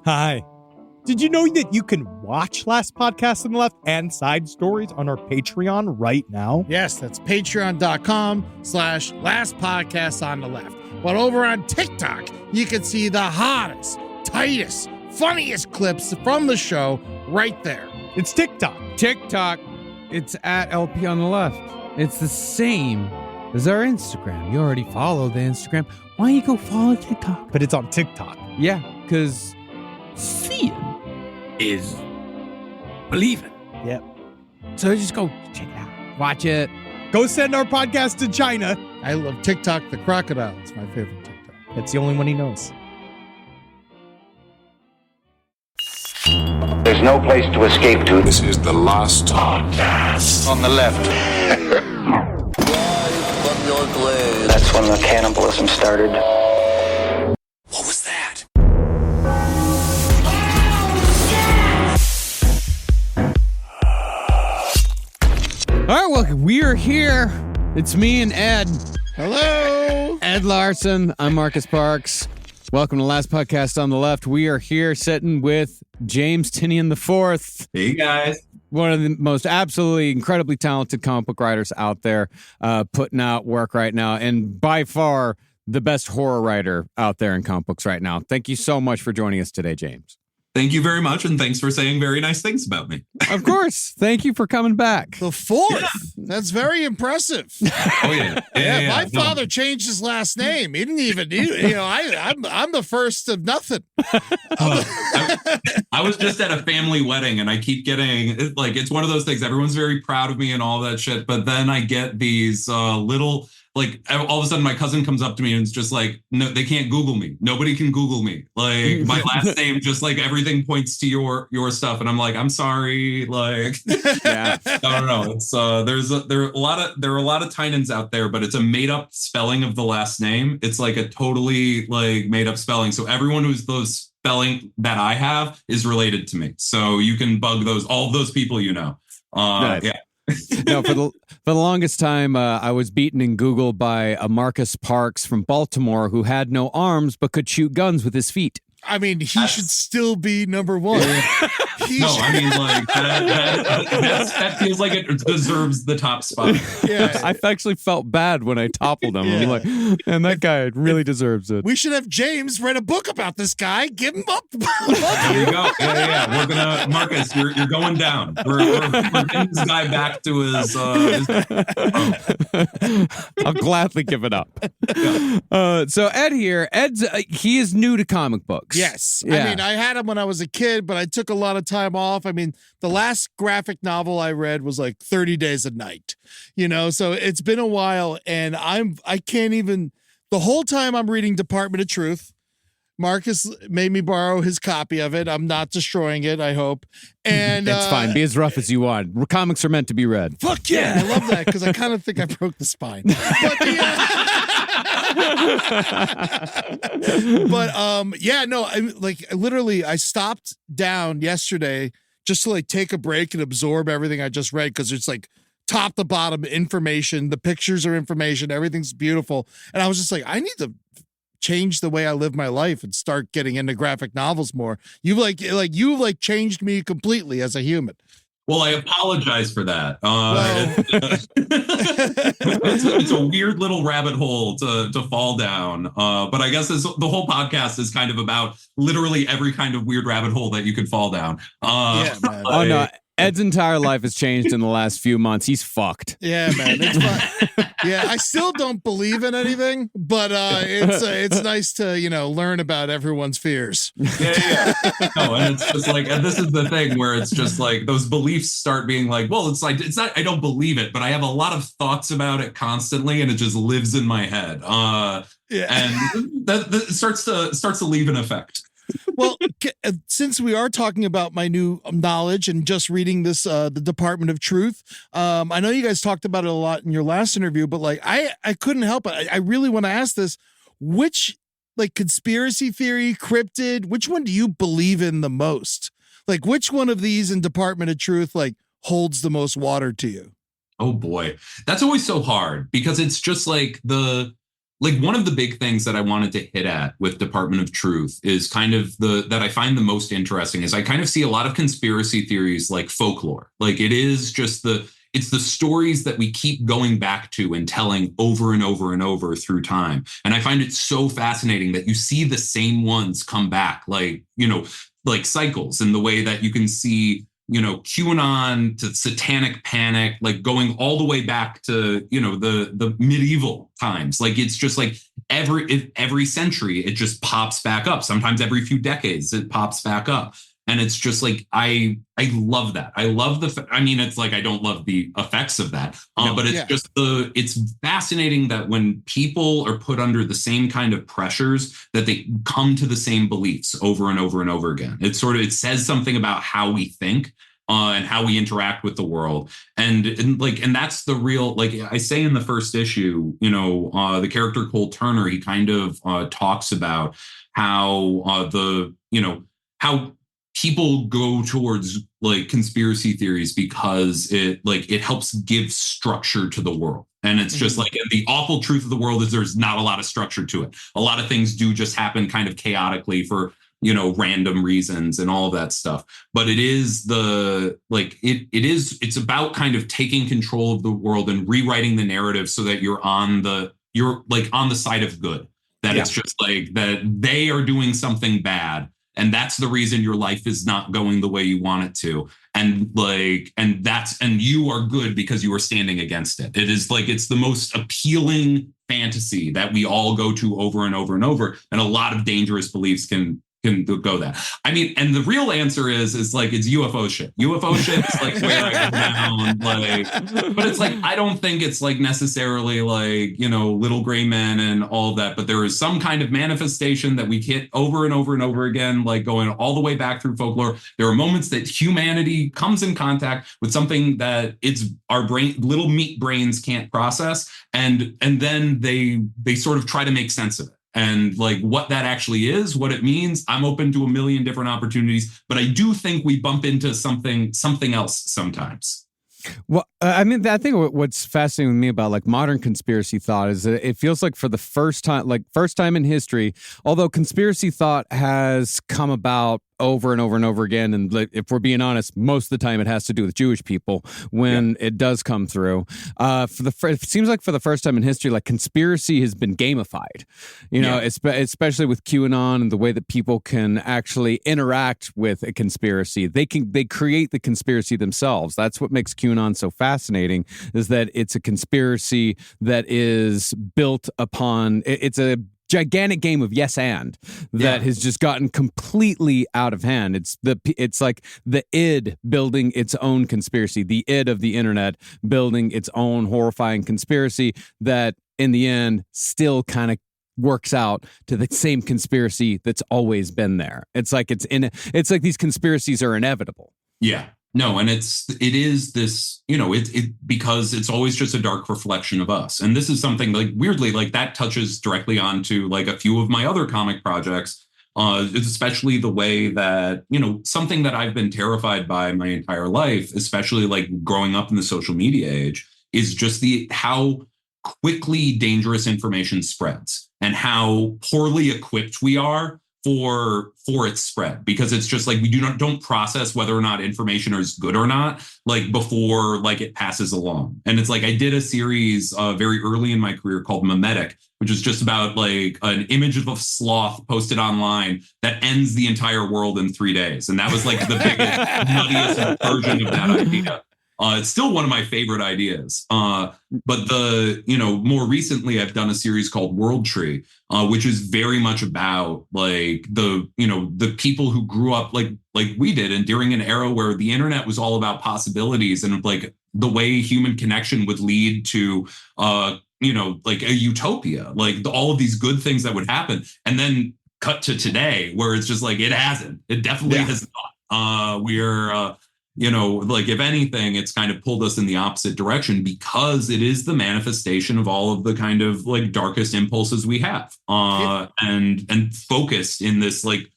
Hi. Did you know that you can watch Last Podcast on the Left and side stories on our Patreon right now? Yes, that's patreon.com/Last Podcast on the Left. But over on TikTok, you can see the hottest, tightest, funniest clips from the show right there. It's TikTok. TikTok, it's at LP on the Left. It's the same as our Instagram. You already follow the Instagram. Why don't you go follow TikTok? But it's on TikTok. Yeah, because seeing is believing. Yep. So just go check it out. Watch it. Go send our podcast to China. I love TikTok the crocodile. It's my favorite TikTok. That's the only one he knows. There's no place to escape to. This is the Last Podcast On the left. That's when the cannibalism started. What was that? All right, well, we are here. It's me and Ed. Hello. Ed Larson. I'm Marcus Parks. Welcome to Last Podcast on the Left. We are here sitting with James Tynion IV. Hey, guys. One of the most absolutely incredibly talented comic book writers out there, putting out work right now, and by far the best horror writer out there in comic books right now. Thank you so much for joining us today, James. Thank you very much, and thanks for saying very nice things about me. Of course. Thank you for coming back. The fourth. Yeah. That's very impressive. Oh, yeah. Yeah, my father changed his last name. He didn't even, I'm the first of nothing. I was just at a family wedding, and I keep getting, it's one of those things. Everyone's very proud of me and all that shit, but then I get these little... all of a sudden, my cousin comes up to me and it's just like, no, they can't Google me. Nobody can Google me. Like, my last name, just like everything points to your stuff. And I'm like, I'm sorry. Like, Yeah. I don't know. It's there are a lot of Tynons out there, but it's a made up spelling of the last name. It's like a totally like made up spelling. So everyone who's those spelling that I have is related to me. So you can bug all of those people, Nice. Yeah. No, for the longest time, I was beaten in Google by a Marcus Parks from Baltimore who had no arms but could shoot guns with his feet. I mean, he should still be number one. That feels like it deserves the top spot. Yeah. I actually felt bad when I toppled him. I'm like, and that guy really deserves it. We should have James write a book about this guy. Give him up. There you go. Yeah. We're gonna, Marcus. You're going down. We're getting this guy back to his. I'll gladly give it up. So Ed here. He is new to comic books. Yes. Yeah. I mean, I had him when I was a kid, but I took a lot of time off. I mean, the last graphic novel I read was like 30 Days a Night, so it's been a while, and I can't even, the whole time I'm reading Department of Truth. Marcus made me borrow his copy of it. I'm not destroying it, I hope. And it's fine. Be as rough as you want. Comics are meant to be read. Fuck yeah. I love that because I kind of think I broke the spine. But I stopped down yesterday just to like take a break and absorb everything I just read, because it's like top to bottom information. The pictures are information. Everything's beautiful. And I was just like, I need to change the way I live my life and start getting into graphic novels more. You've changed me completely as a human. Well, I apologize for that. It's a weird little rabbit hole to fall down. But I guess the whole podcast is kind of about literally every kind of weird rabbit hole that you could fall down. Man. Oh, no. Ed's entire life has changed in the last few months. He's fucked. Yeah, man. It's fun. Yeah, I still don't believe in anything, but it's nice to, learn about everyone's fears. Yeah. No, and it's just like, and this is the thing where it's just like those beliefs start being like, well, it's not, I don't believe it, but I have a lot of thoughts about it constantly, and it just lives in my head. And that starts to leave an effect. Well, since we are talking about my new knowledge and just reading this, the Department of Truth, I know you guys talked about it a lot in your last interview, but like I couldn't help it. I really want to ask this: which conspiracy theory, cryptid, which one do you believe in the most? Like, which one of these in Department of Truth holds the most water to you? Oh boy, that's always so hard because it's just like like one of the big things that I wanted to hit at with Department of Truth is kind of that I find the most interesting is I kind of see a lot of conspiracy theories like folklore. Like it is just it's the stories that we keep going back to and telling over and over and over through time. And I find it so fascinating that you see the same ones come back, like, like cycles, in the way that you can see, QAnon to satanic panic, like going all the way back to, the medieval times. Like it's just like every century, it just pops back up. Sometimes every few decades, it pops back up. And it's just like, I love that. I love it's like, I don't love the effects of that, but it's just it's fascinating that when people are put under the same kind of pressures, that they come to the same beliefs over and over and over again. It says something about how we think and how we interact with the world. And that's the real, like I say in the first issue, the character Cole Turner, he kind of talks about how how people go towards like conspiracy theories because it helps give structure to the world. And it's just like, and the awful truth of the world is there's not a lot of structure to it. A lot of things do just happen kind of chaotically for, random reasons and all of that stuff. But it is it's about kind of taking control of the world and rewriting the narrative so that you're on the side of good, that it's just like that they are doing something bad. And that's the reason your life is not going the way you want it to. And you are good because you are standing against it. It is like, it's the most appealing fantasy that we all go to over and over and over. And a lot of dangerous beliefs can go that. I mean, and the real answer is like, it's UFO shit. UFO shit is like where I get down, but it's like, I don't think it's like necessarily like, little gray men and all of that, but there is some kind of manifestation that we hit over and over and over again, like going all the way back through folklore. There are moments that humanity comes in contact with something that our little meat brains can't process. And then they sort of try to make sense of it. And like what that actually is, what it means, I'm open to a million different opportunities, but I do think we bump into something else sometimes. Well, I think what's fascinating with me about like modern conspiracy thought is that it feels like for the first time in history, although conspiracy thought has come about over and over and over again, and if we're being honest, most of the time it has to do with Jewish people when it does come through. It seems like for the first time in history, like conspiracy has been gamified, especially with QAnon and the way that people can actually interact with a conspiracy. They create the conspiracy themselves. That's what makes QAnon so fascinating, is that it's a conspiracy that is built upon, it's a gigantic game of yes and that has just gotten completely out of hand. It's like the id building its own conspiracy, the id of the internet building its own horrifying conspiracy that in the end still kind of works out to the same conspiracy that's always been there. It's like these conspiracies are inevitable. Yeah. No, and it is this, because it's always just a dark reflection of us. And this is something like weirdly, like that touches directly onto like a few of my other comic projects, especially the way that, something that I've been terrified by my entire life, especially like growing up in the social media age, is just how quickly dangerous information spreads and how poorly equipped we are for its spread, because it's just like we don't process whether or not information is good or not, like before like it passes along. And it's like I did a series very early in my career called Memetic, which is just about like an image of a sloth posted online that ends the entire world in 3 days. And that was like the biggest, nuttiest version of that idea. It's still one of my favorite ideas. But more recently, I've done a series called World Tree, which is very much about like the people who grew up like we did, and during an era where the internet was all about possibilities and like the way human connection would lead to, like a utopia, like all of these good things that would happen. And then cut to today where it's just like, it hasn't, it definitely has not. We're, like if anything, it's kind of pulled us in the opposite direction because it is the manifestation of all of the kind of like darkest impulses we have, and focused in this like,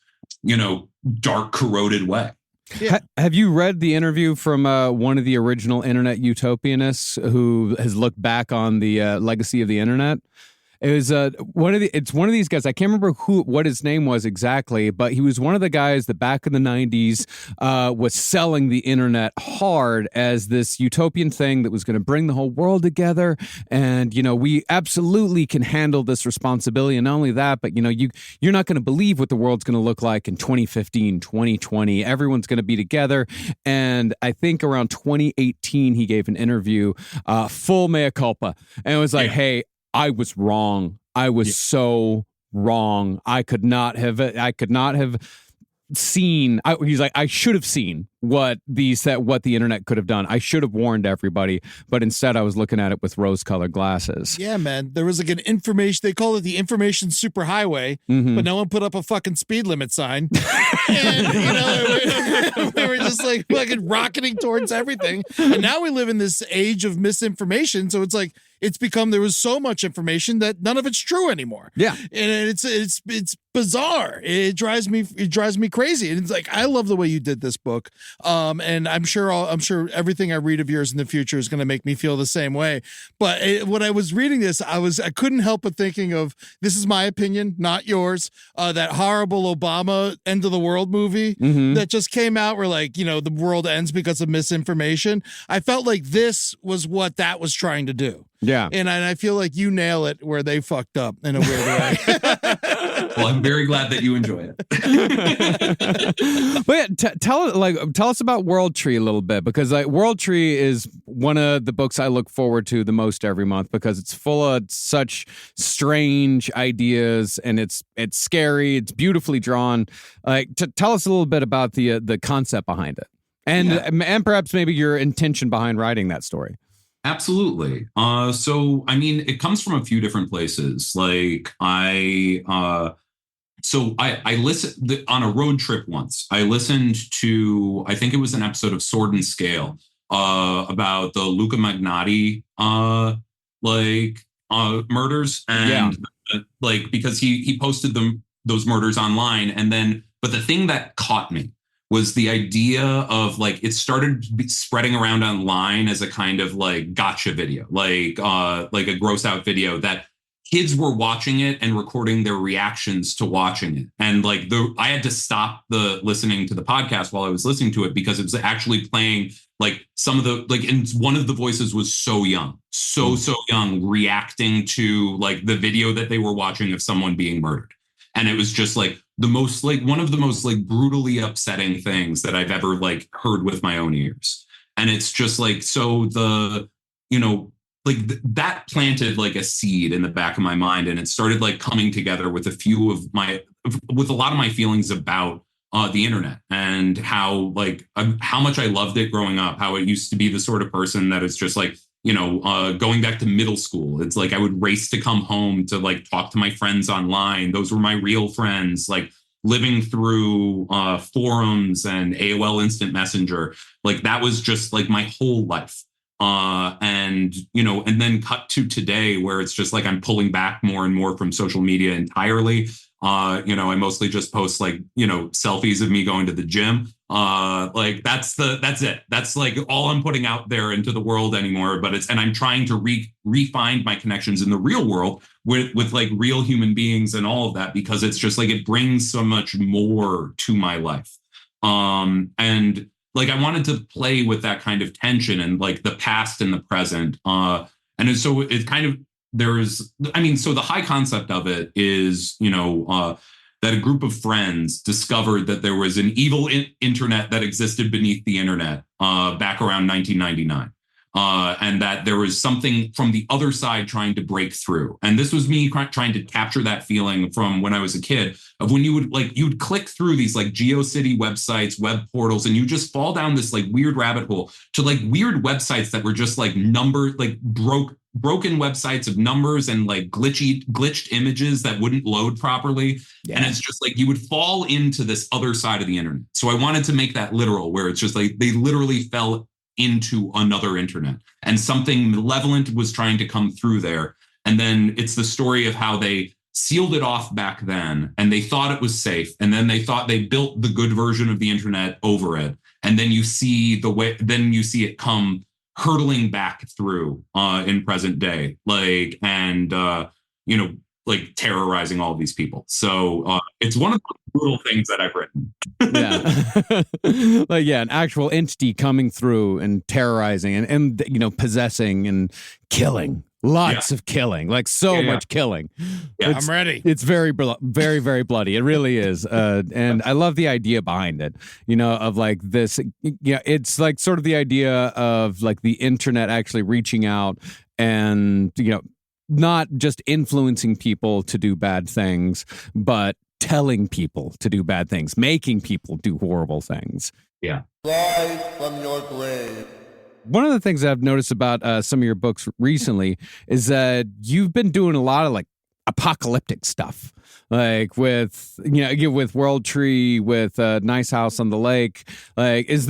dark, corroded way. Yeah. Have you read the interview from one of the original internet utopianists who has looked back on the legacy of the internet? It was it's one of these guys. I can't remember what his name was exactly, but he was one of the guys that back in the 90s was selling the internet hard as this utopian thing that was going to bring the whole world together. And, we absolutely can handle this responsibility. And not only that, but, you're not going to believe what the world's going to look like in 2015, 2020. Everyone's going to be together. And I think around 2018, he gave an interview, full mea culpa. And it was like, hey, I was wrong. I was so wrong. I could not have seen. He's like, I should have seen what the internet could have done. I should have warned everybody, but instead I was looking at it with rose-colored glasses. Yeah, man. There was like an information. They call it the information superhighway, but no one put up a fucking speed limit sign, and we were just like fucking rocketing towards everything. And now we live in this age of misinformation. So it's like there was so much information that none of it's true anymore. Yeah, and it's bizarre. It drives me crazy. And it's like, I love the way you did this book. And I'm sure everything I read of yours in the future is going to make me feel the same way. But when I was reading this, I couldn't help but thinking of, this is my opinion, not yours, that horrible Obama End of the World movie that just came out where the world ends because of misinformation. I felt like this was what that was trying to do. Yeah. And I feel like you nail it where they fucked up in a weird way. Well, I'm very glad that you enjoy it. But yeah, tell us about World Tree a little bit, because World Tree is one of the books I look forward to the most every month, because it's full of such strange ideas, and it's scary. It's beautifully drawn. Tell us a little bit about the concept behind it, and perhaps maybe your intention behind writing that story. Absolutely. So, I mean, it comes from a few different places. Like I listened on a road trip once. I listened to, I think it was an episode of Sword and Scale, about the Luca Magnotti, murders. And because he posted those murders online. And then, but the thing that caught me was the idea of it started spreading around online as a kind of gotcha video, a gross out video that kids were watching it and recording their reactions to watching it. And I had to stop listening to the podcast while I was listening to it, because it was actually playing some of and one of the voices was so young, so young, reacting to the video that they were watching of someone being murdered. And it was just the most one of the most brutally upsetting things that I've ever heard with my own ears. And it's just so the, that planted a seed in the back of my mind. And it started coming together with a lot of my feelings about the internet, and how much I loved it growing up, how it used to be the sort of person that is just going back to middle school. It's I would race to come home to talk to my friends online. Those were my real friends, living through forums and AOL Instant Messenger. That was just my whole life. And then cut to today, where it's just I'm pulling back more and more from social media entirely. I mostly just post selfies of me going to the gym. That's it. That's all I'm putting out there into the world anymore. But and I'm trying to refine my connections in the real world with real human beings and all of that, because it's just it brings so much more to my life. And I wanted to play with that kind of tension and the past and the present. And so it kind of, so the high concept of it is, that a group of friends discovered that there was an evil internet that existed beneath the internet back around 1999. And that there was something from the other side trying to break through. And this was me trying to capture that feeling from when I was a kid, of when you would click through these GeoCity websites, web portals, and you just fall down this weird rabbit hole to weird websites that were just broken websites of numbers and glitched images that wouldn't load properly. Yeah. And it's just you would fall into this other side of the internet. So I wanted to make that literal, where it's just they literally fell into another internet, and something malevolent was trying to come through there. And then it's the story of how they sealed it off back then, and they thought it was safe. And then they thought they built the good version of the internet over it. And then you see it come hurtling back through in present day. like terrorizing all these people. So it's one of the brutal things that I've written. Yeah. Like, yeah, an actual entity coming through and terrorizing and possessing and killing. Lots of killing, like so much killing. Yeah, I'm ready. It's very, very, very bloody. It really is. And I love the idea behind it, of like this. Yeah, it's like sort of the idea of like the internet actually reaching out and, not just influencing people to do bad things, but telling people to do bad things, making people do horrible things. Yeah. Rise from your grave. One of the things I've noticed about some of your books recently is that you've been doing a lot of like apocalyptic stuff, like with with World Tree, with Nice House on the Lake. Like, is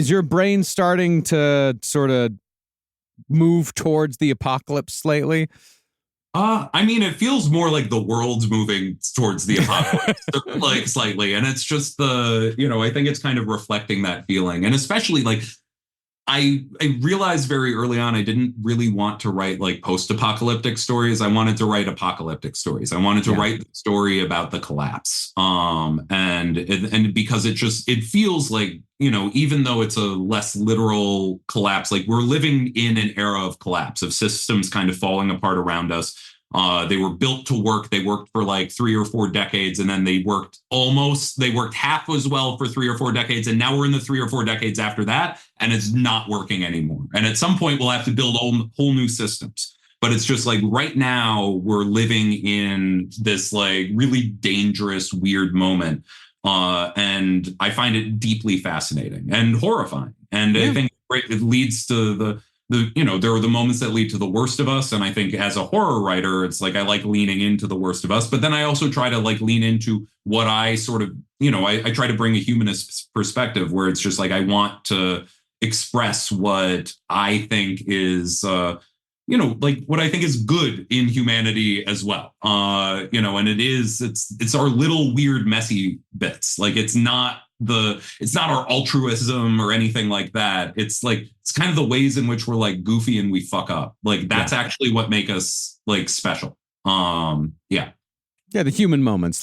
your brain starting to sort of move towards the apocalypse lately? I mean, it feels more like the world's moving towards the apocalypse, like slightly, and it's just I think it's kind of reflecting that feeling, and especially like. I realized very early on I didn't really want to write like post-apocalyptic stories. I wanted to write apocalyptic stories. I wanted to write the story about the collapse. And because it feels like, even though it's a less literal collapse, like we're living in an era of collapse, of systems kind of falling apart around us. They were built to work. They worked for like 3 or 4 decades, and then they worked half as well for 3 or 4 decades. And now we're in the 3 or 4 decades after that, and it's not working anymore. And at some point we'll have to build whole new systems. But it's just like right now we're living in this like really dangerous, weird moment. And I find it deeply fascinating and horrifying. And I think it leads to there are the moments that lead to the worst of us. And I think as a horror writer, it's like I like leaning into the worst of us. But then I also try to like lean into what I sort of, I try to bring a humanist perspective where it's just like I want to express what I think is, like what I think is good in humanity as well. And it's our little weird, messy bits. Like it's not our altruism or anything like that. It's kind of the ways in which we're like goofy and we fuck up. Like that's actually what make us like special. Yeah, the human moments,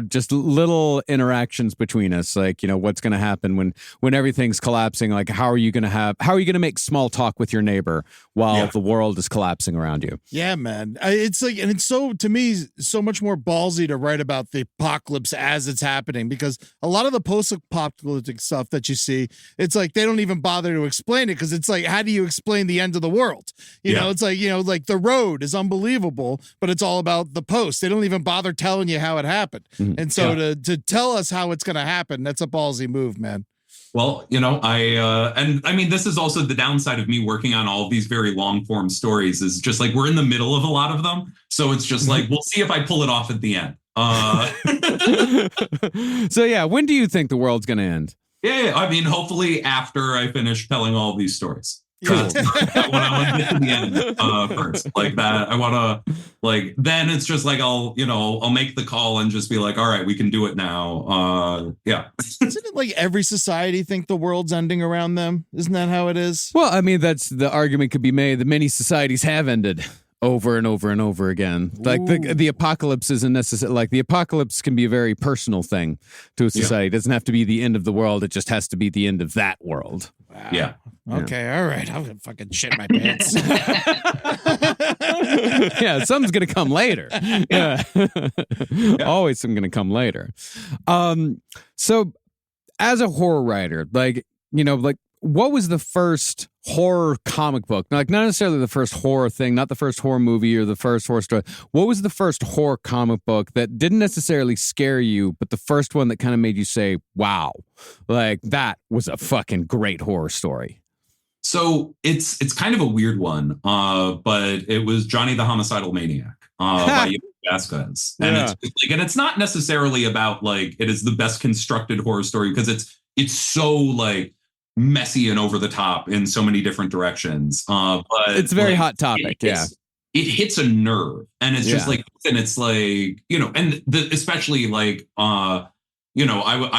just little interactions between us, like, what's going to happen when everything's collapsing? Like, how are you going to make small talk with your neighbor while the world is collapsing around you? Yeah, man. It's like, and it's to me, so much more ballsy to write about the apocalypse as it's happening, because a lot of the post-apocalyptic stuff that you see, it's like, they don't even bother to explain it. Cause it's like, how do you explain the end of the world? It's like, like The Road is unbelievable, but it's all about the post. They don't even bother telling you how it happened. Mm-hmm. And so to tell us how it's going to happen, that's a ballsy move, man. Well, I mean, this is also the downside of me working on all of these very long form stories is just like, we're in the middle of a lot of them. So it's just like, we'll see if I pull it off at the end. So yeah, when do you think the world's going to end? Yeah. I mean, hopefully after I finish telling all these stories. Cool. I want to get to the end first, like that. I want to then it's just like I'll make the call and just be like, all right, we can do it now. Isn't it like every society think the world's ending around them? Isn't that how it is? Well, I mean, that's the argument could be made that many societies have ended over and over and over again. Like the apocalypse isn't necessarily like the apocalypse can be a very personal thing to a society. It doesn't have to be the end of the world. It just has to be the end of that world. Wow. Yeah. Okay. All right. I'm gonna fucking shit my pants. Yeah, something's gonna come later. Yeah. Always something gonna come later. So as a horror writer, what was the first horror comic book? Like, not necessarily the first horror thing, not the first horror movie or the first horror story. What was the first horror comic book that didn't necessarily scare you, but the first one that kind of made you say, wow, like that was a fucking great horror story? So it's kind of a weird one, but it was Johnny the Homicidal Maniac by Vasquez. And it's not necessarily about like it is the best constructed horror story because it's so like messy and over the top in so many different directions. But it's a very hot topic. It hits a nerve, and it's just like, and it's like, especially like, I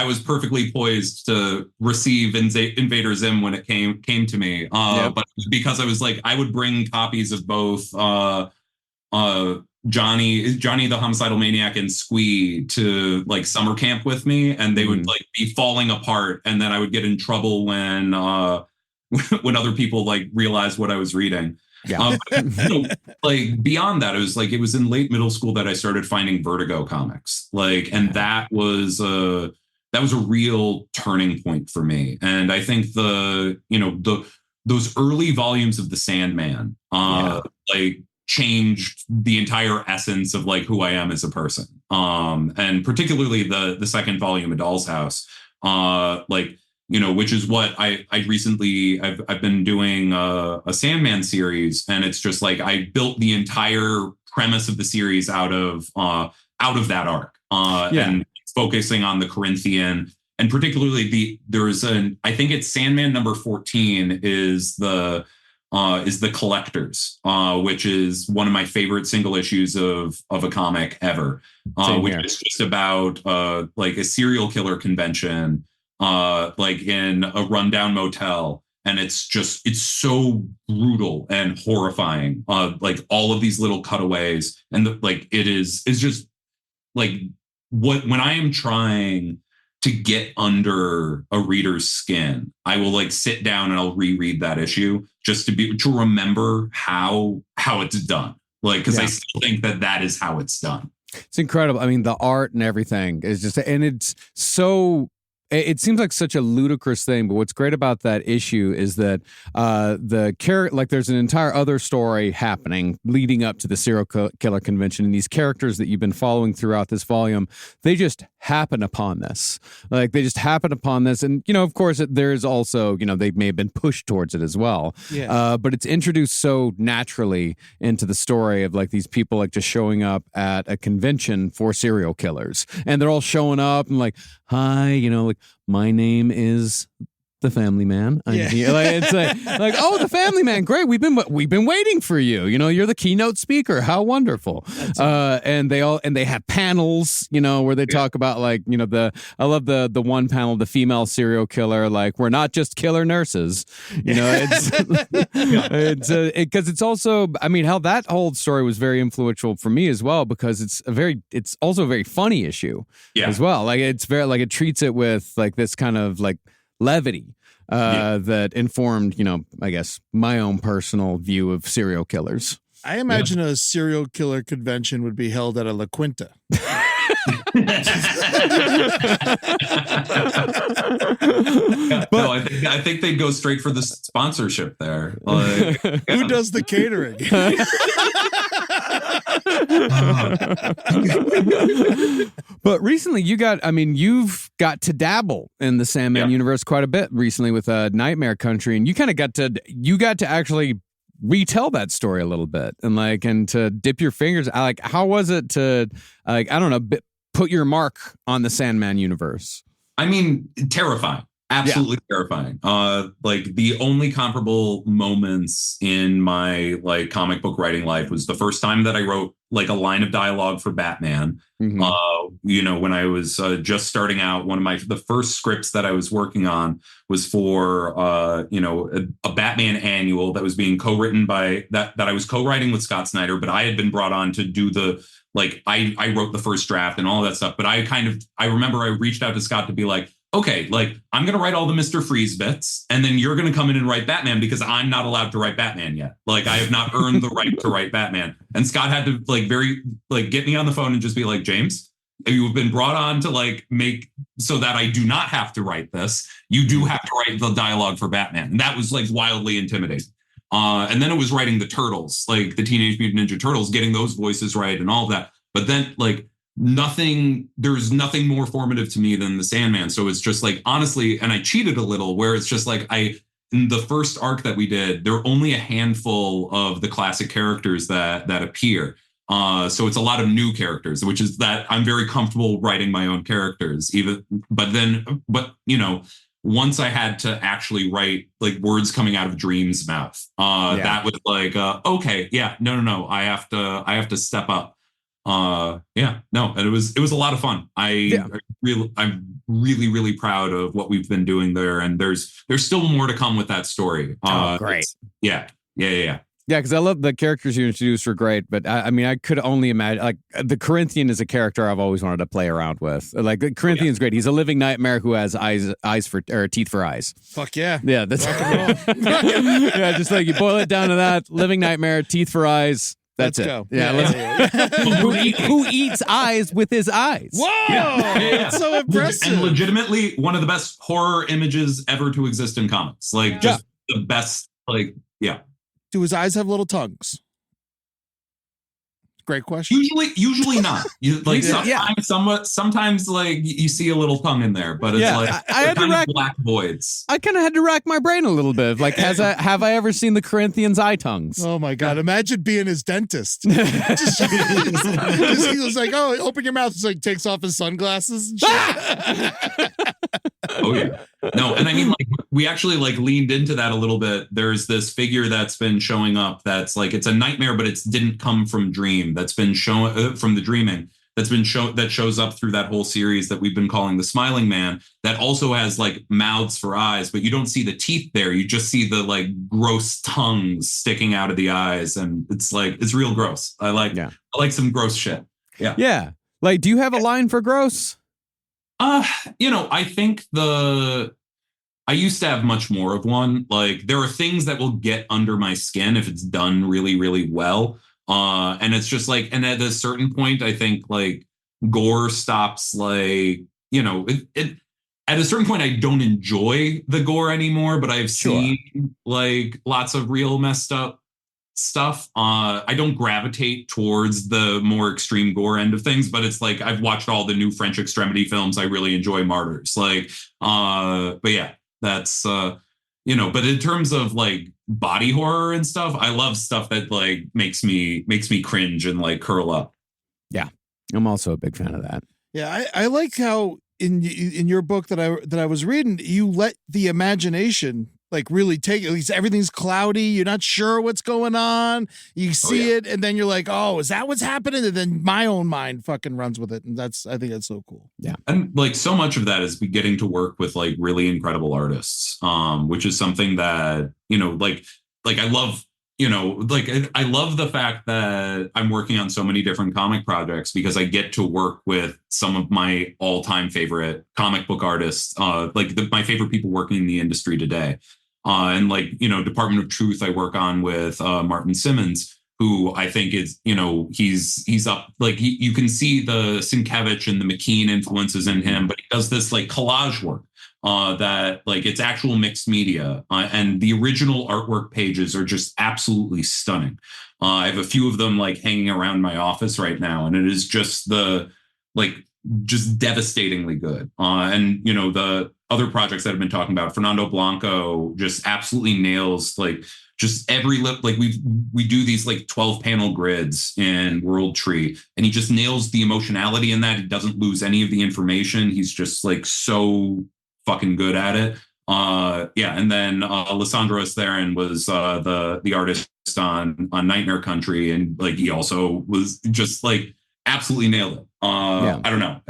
was perfectly poised to receive Invader Zim when it came to me. But because I was like, I would bring copies of both Johnny the homicidal maniac and Squee to like summer camp with me, and they would like be falling apart, and then I would get in trouble when when other people like realized what I was reading. Yeah. Like beyond that, it was in late middle school that I started finding Vertigo comics. Like, and that was a real turning point for me. And I think those early volumes of the Sandman, like changed the entire essence of like who I am as a person. And particularly the second volume, A Doll's House, which is what I recently I've been doing a Sandman series, and it's just like I built the entire premise of the series out of that arc, and focusing on the Corinthian, and particularly I think it's Sandman number 14 is the Collectors, which is one of my favorite single issues of a comic ever, which is just about like a serial killer convention, like in a rundown motel, and it's so brutal and horrifying, like all of these little cutaways, and it's just like when I am trying to get under a reader's skin, I will like sit down and I'll reread that issue just to remember how it's done, like, because I still think that is how it's done. It's incredible. I mean, the art and everything is just, and it's so, it seems like such a ludicrous thing, but what's great about that issue is that the character, like there's an entire other story happening leading up to the serial killer convention, and these characters that you've been following throughout this volume, they just happen upon this. Like they just happen upon this, and of course, there's also they may have been pushed towards it as well. Yeah. But it's introduced so naturally into the story of like these people like just showing up at a convention for serial killers, and they're all showing up and like, hi, like, my name is the Family Man. I'm here. Like, it's like, oh, the Family Man, great. We've been waiting for you. You're the keynote speaker. How wonderful. And they have panels, where they talk about like, I love the one panel, the female serial killer. Like, we're not just killer nurses. It's because it's also, I mean, how that whole story was very influential for me as well, because it's also a very funny issue as well. Like it's very, like it treats it with like this kind of like levity that informed, I guess, my own personal view of serial killers. I imagine a serial killer convention would be held at a La Quinta. I think they'd go straight for the sponsorship there. Like, who does the catering? But recently you've got to dabble in the Sandman universe quite a bit recently with Nightmare Country, and you kind of got to actually retell that story a little bit and to dip your fingers. Like, how was it to, like, I don't know, put your mark on the Sandman universe? I mean, terrifying. Absolutely terrifying. Like the only comparable moments in my like comic book writing life was the first time that I wrote like a line of dialogue for Batman. Mm-hmm. When I was just starting out, one of the first scripts that I was working on was for a Batman annual that was being co-written by that I was co-writing with Scott Snyder, but I had been brought on to do I wrote the first draft and all of that stuff. But I remember I reached out to Scott to be like, okay, like I'm going to write all the Mr. Freeze bits, and then you're going to come in and write Batman, because I'm not allowed to write Batman yet. Like I have not earned the right to write Batman. And Scott had to get me on the phone and just be like, James, you've been brought on to like make so that I do not have to write this. You do have to write the dialogue for Batman. And that was like wildly intimidating. And then it was writing the Turtles, like the Teenage Mutant Ninja Turtles, getting those voices right and all of that. But then there's nothing more formative to me than the Sandman. So it's just like, honestly, and I cheated a little, where it's just like in the first arc that we did, there are only a handful of the classic characters that appear. So it's a lot of new characters, which is that I'm very comfortable writing my own characters, once I had to actually write like words coming out of Dream's mouth, that was like, okay, yeah, no, I have to step up. And it was a lot of fun. I'm really proud of what we've been doing there, and there's still more to come with that story. Great. Yeah. Yeah, because I love the characters you introduced were great, but I mean, I could only imagine, like, the Corinthian is a character I've always wanted to play around with. Like, the Corinthian's great. He's a living nightmare who has teeth for eyes. Fuck yeah. Yeah, that's yeah, just like you boil it down to that: living nightmare, teeth for eyes. That's Let's it. go. Yeah, who eats eyes with his eyes? Whoa, Yeah. that's so impressive. And legitimately one of the best horror images ever to exist in comics. Like, just the best, like, yeah. Do his eyes have little tongues? Great question. Usually not. Sometimes like you see a little tongue in there, but it's like I had to rack black voids. I kind of had to rack my brain a little bit. Like, have I ever seen the Corinthians' eye tongues? Oh my God! Imagine being his dentist. He was like, "Oh, open your mouth." He's like, takes off his sunglasses and shit. Oh yeah. No, and I mean, like, we actually like leaned into that a little bit. There's this figure that's been showing up that's like, it's a nightmare, but it didn't come from dream. That's been shown from the dreaming. That shows up through that whole series that we've been calling the Smiling Man. That also has like mouths for eyes, but you don't see the teeth there. You just see the like gross tongues sticking out of the eyes, and it's like, it's real gross. I like some gross shit. Yeah. Yeah. Like, do you have a line for gross? I think I used to have much more of one. Like, there are things that will get under my skin if it's done really, really well. And it's just like, and at a certain point, I think like gore stops, like, at a certain point, I don't enjoy the gore anymore, but I've seen like lots of real messed up stuff. I don't gravitate towards the more extreme gore end of things, but it's like, I've watched all the new French Extremity films. I really enjoy Martyrs. Like, but yeah, that's, but in terms of like body horror and stuff, I love stuff that like makes me cringe and like curl up. Yeah. I'm also a big fan of that. Yeah. I like how in your book that I was reading, you let the imagination like really take it. At least everything's cloudy. You're not sure what's going on. You see it, and then you're like, "Oh, is that what's happening?" And then my own mind fucking runs with it, and I think that's so cool. Yeah, and like so much of that is getting to work with like really incredible artists, which is something that like I love. I love the fact that I'm working on so many different comic projects because I get to work with some of my all-time favorite comic book artists, my favorite people working in the industry today. And like, Department of Truth, I work on with Martin Simmons, who I think is, he's up, like you can see the Sienkiewicz and the McKean influences in him, but he does this like collage work. That like it's actual mixed media, and the original artwork pages are just absolutely stunning. I have a few of them like hanging around my office right now, and it is just just devastatingly good. And the other projects that I've been talking about, Fernando Blanco just absolutely nails like just every like we do these like 12 panel grids in World Tree, and he just nails the emotionality in that. He doesn't lose any of the information. He's just like so fucking good at it. And then Lissandro Esteran was the artist on Nightmare Country, and like he also was just like absolutely nailed it. I don't know.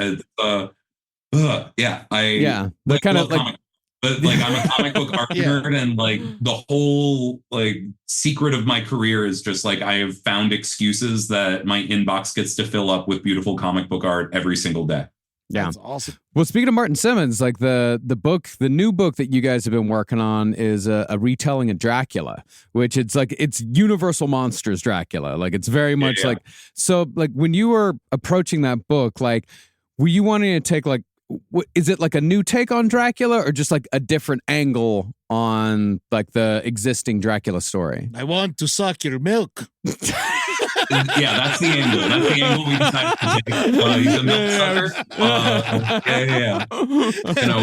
But kind of like, but like I'm a comic book art nerd, and like the whole like secret of my career is just like I have found excuses that my inbox gets to fill up with beautiful comic book art every single day. Yeah, that's awesome. Well, speaking of Martin Simmons, like the new book that you guys have been working on is a retelling of Dracula, which it's Universal Monsters Dracula. Like it's very much like, so like when you were approaching that book, like were you wanting to take like, is it like a new take on Dracula or just like a different angle on like the existing Dracula story? I want to suck your milk. Yeah, that's the angle. That's the angle we decided to take. He's a milk sucker.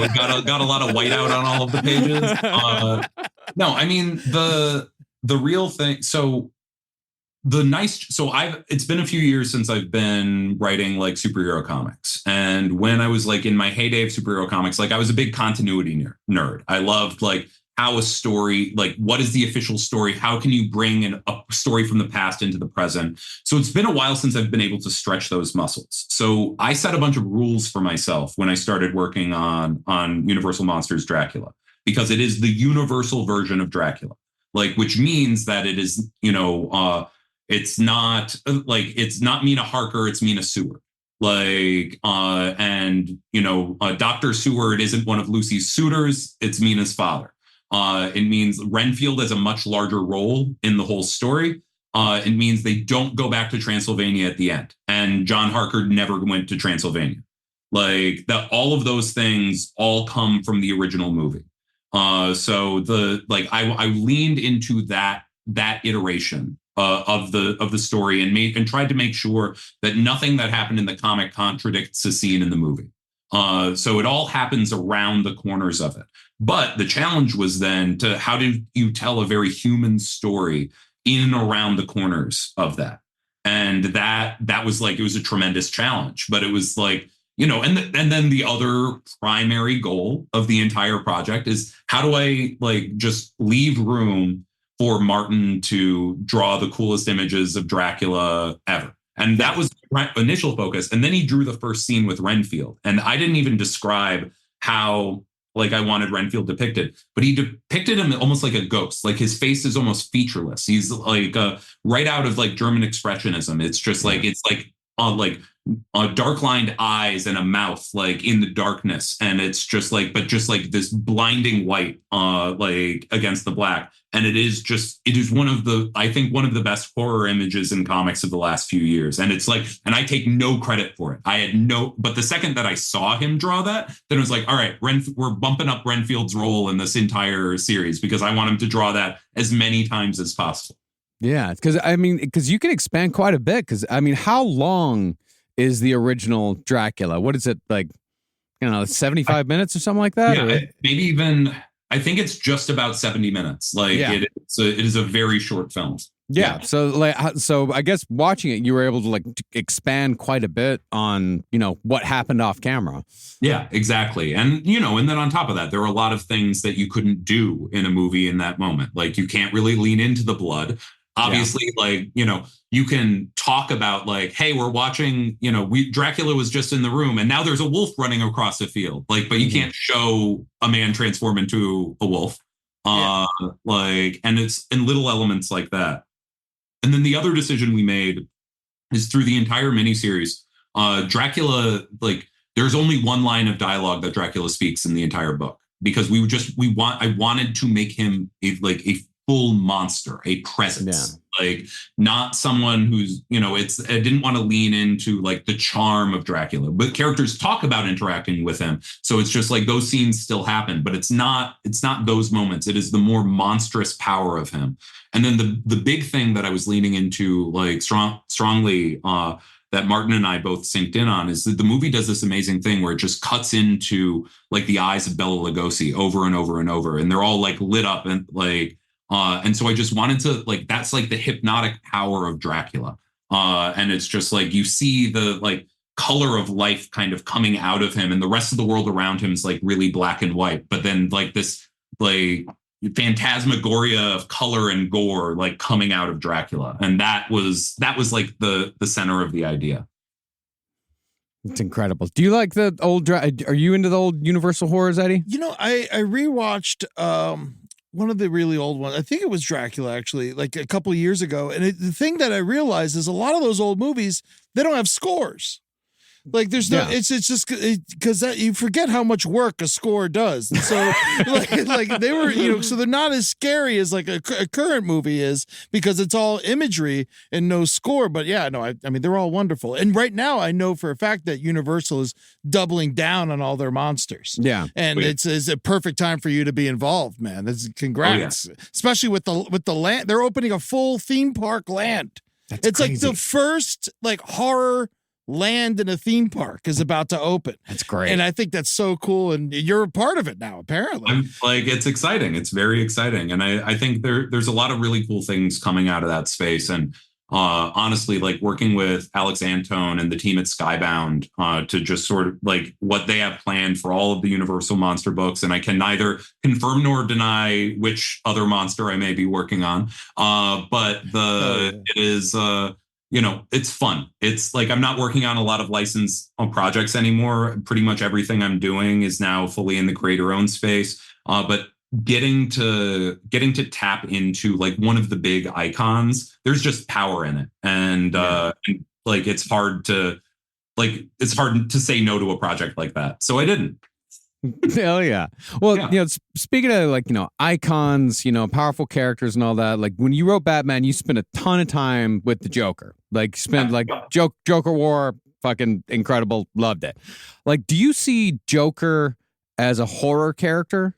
We've got a lot of whiteout on all of the pages. No, I mean the real thing. So it's been a few years since I've been writing like superhero comics, and when I was like in my heyday of superhero comics, like I was a big continuity nerd. I loved like how a story, like what is the official story? How can you bring a story from the past into the present? So it's been a while since I've been able to stretch those muscles. So I set a bunch of rules for myself when I started working on Universal Monsters Dracula, because it is the universal version of Dracula. like, which means that it is, it's not Mina Harker, it's Mina Seward. Dr. Seward isn't one of Lucy's suitors, it's Mina's father. It means Renfield has a much larger role in the whole story. It means they don't go back to Transylvania at the end. And John Harker never went to Transylvania. All of those things all come from the original movie. I leaned into that iteration of the story and tried to make sure that nothing that happened in the comic contradicts a scene in the movie. So it all happens around the corners of it. But the challenge was then to how do you tell a very human story in and around the corners of that? And that was it was a tremendous challenge, but it was and then the other primary goal of the entire project is how do I just leave room for Martin to draw the coolest images of Dracula ever. And that was the initial focus. And then he drew the first scene with Renfield. And I didn't even describe how I wanted Renfield depicted, but he depicted him almost like a ghost. His face is almost featureless. He's right out of German expressionism. It's just dark-lined eyes and a mouth in the darkness, and it's just this blinding white against the black. And it is one of the best horror images in comics of the last few years. And it's and I take no credit for it. But the second that I saw him draw that, then it was all right, we're bumping up Renfield's role in this entire series because I want him to draw that as many times as possible. Yeah, because you can expand quite a bit. Because how long is the original Dracula? What is it 75 minutes or something like that? Yeah, maybe even. I think it's just about 70 minutes. It is a very short film. Yeah. So I guess watching it, you were able to expand quite a bit on, what happened off camera. Yeah, exactly. And, and then on top of that, there are a lot of things that you couldn't do in a movie in that moment. You can't really lean into the blood. Obviously, you can talk about hey, we're watching, Dracula was just in the room and now there's a wolf running across the field. But you can't show a man transform into a wolf. And it's in little elements like that. And then the other decision we made is through the entire miniseries, Dracula, there's only one line of dialogue that Dracula speaks in the entire book because I wanted to make him a full monster, a presence, not someone who's, I didn't want to lean into the charm of Dracula, but characters talk about interacting with him. So it's just those scenes still happen, but it's not those moments. It is the more monstrous power of him. And then the big thing that I was leaning into strongly, that Martin and I both synced in on is that the movie does this amazing thing where it just cuts into the eyes of Bela Lugosi over and over and over. And they're all lit up and and so I just wanted to that's the hypnotic power of Dracula. And it's just you see the color of life kind of coming out of him and the rest of the world around him is really black and white. But then this phantasmagoria of color and gore coming out of Dracula. And that was the center of the idea. It's incredible. Do you like the old are you into the old Universal horrors, Eddie? I rewatched one of the really old ones. I think it was Dracula, actually, a couple of years ago. And the thing that I realized is a lot of those old movies, they don't have scores. There's no, it's just because you forget how much work a score does. And so they were, so they're not as scary as a current movie is because it's all imagery and no score. But yeah, no, I mean, they're all wonderful. And right now I know for a fact that Universal is doubling down on all their monsters. Yeah. And it's a perfect time for you to be involved, man. That's congrats. Oh, yeah. Especially with the land. They're opening a full theme park land. It's crazy. The first horror land in a theme park is about to open. That's great. And I think that's so cool. And you're a part of it now, apparently. It's exciting. It's very exciting. And I think there's a lot of really cool things coming out of that space. And honestly, working with Alex Antone and the team at Skybound to just sort of what they have planned for all of the Universal monster books. And I can neither confirm nor deny which other monster I may be working on. But it is it's fun. It's I'm not working on a lot of licensed projects anymore. Pretty much everything I'm doing is now fully in the creator-owned space. But getting to tap into like one of the big icons, there's just power in it. And like it's hard to say no to a project like that. So I didn't. Hell yeah. Well, speaking of like, icons, powerful characters and all that, like when you wrote Batman, you spent a ton of time with the Joker. Like Joker War, fucking incredible. Loved it. Like, do you see Joker as a horror character?